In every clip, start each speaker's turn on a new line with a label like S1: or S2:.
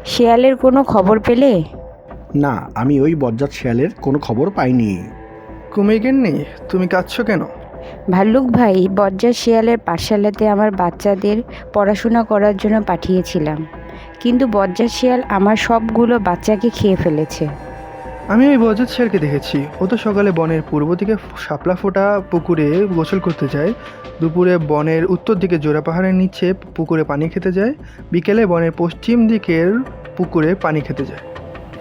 S1: শেয়ালের কোনো খবর পেলে?
S2: না, আমি ওই বজ্জাত শেয়ালের কোনো খবর পাইনি।
S3: কুমিরগিন্নি, তুমি কাঁদছো কেন?
S1: ভাল্লুক ভাই, বজ্জাত শিয়ালের পাঠশালাতে আমার বাচ্চাদের পড়াশোনা করার জন্য পাঠিয়েছিলাম, কিন্তু বজ্জাত শিয়াল আমার সবগুলো বাচ্চাকে খেয়ে ফেলেছে।
S3: আমি ওই বজ্জাত শেয়ালকে দেখেছি। ও তো সকালে বনের পূর্ব দিকে শাপলা ফোটা পুকুরে গোসল করতে যায়, দুপুরে বনের উত্তর দিকে জোড়া পাহাড়ের নিচে পুকুরে পানি খেতে যায়, বিকেলে বনের পশ্চিম দিকের পুকুরে পানি খেতে যায়।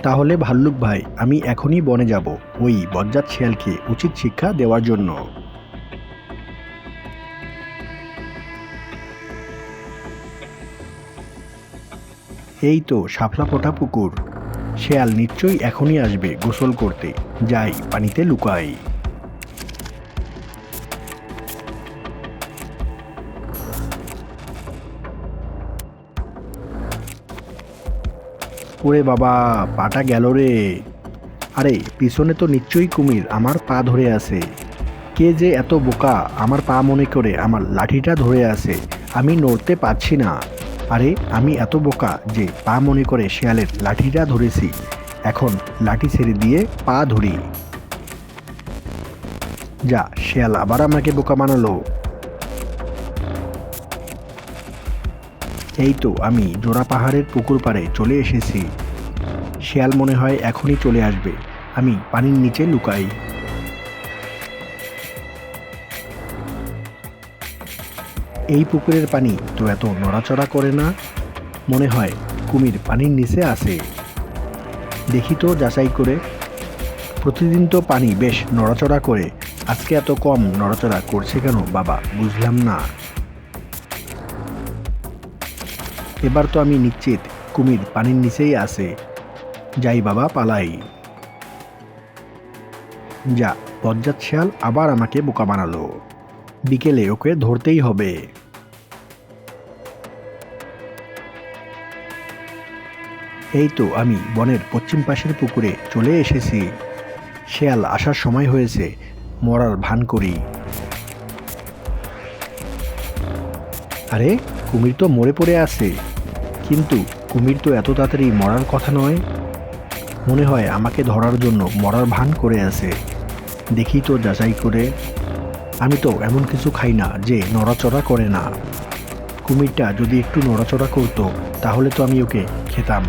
S2: তাহলে ভাল্লুক ভাই, আমি এখনই বনে যাব ওই বজ্জাত শেয়ালকে উচিত শিক্ষা দেওয়ার জন্য। এই তো শাপলা ফোটা পুকুর। শেয়াল নিশ্চয়ই এখনই আসবে গোসল করতে। যাই, পানিতে লুকাই। ওরে বাবা, পাটা গেল রে। আরে পিছনে তো নিশ্চয়ই কুমির আমার পা ধরে আছে। কে যে এত বোকা, আমার পা মনে করে আমার লাঠিটা ধরে আছে, আমি নড়তে পারছি না। আরে আমি এত বোকা যে পা মনে করে শেয়ালের লাঠিটা ধরেছি। এখন লাঠি ছেড়ে দিয়ে পা ধরি। যা, শেয়াল আবার আমাকে বোকা বানালো। এই তো আমি জোড়া পাহাড়ের পুকুর পাড়ে চলে এসেছি। শেয়াল মনে হয় এখনই চলে আসবে। আমি পানির নিচে লুকাই। এই পুকুরের পানি তো এত নড়াচড়া করে না, মনে হয় কুমির পানির নিচে আছে। দেখি তো যাচাই করে। প্রতিদিন তো পানি বেশ নড়াচড়া করে, আজকে এত কম নড়াচড়া করছে কেন বাবা, বুঝলাম না। এবার তো আমি নিশ্চিত কুমির পানির নিচেই আছে। যাই বাবা, পালাই। যা, বজ্জাত শেয়াল আবার আমাকে বোকা বানালো। বিকেলে ওকে ধরতেই হবে। এই তো আমি বনের পশ্চিম পাশের পুকুরে চলে এসেছি। শেয়াল আসার সময় হয়েছে, মরার ভান করি। আরে কুমির তো মরে পড়ে আছে, কিন্তু কুমির তো এত তাড়াতাড়ি মরার কথা নয়। মনে হয় আমাকে ধরার জন্য মরার ভান করে আছে। দেখি তো যাচাই করে। আমি তো এমন কিছু খাই না যে নড়াচড়া করে না। কুমিরটা যদি একটু নড়াচড়া করতো তাহলে তো আমি ওকে খেতাম।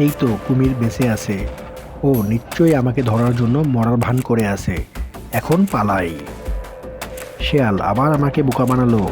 S2: এই তো কুমির বেঁচে আছে। ও নিশ্চয়ই আমাকে ধরার জন্য মরার ভান করে আছে। এখন পালাই। শেয়াল আবার আমাকে বোকা বানালো।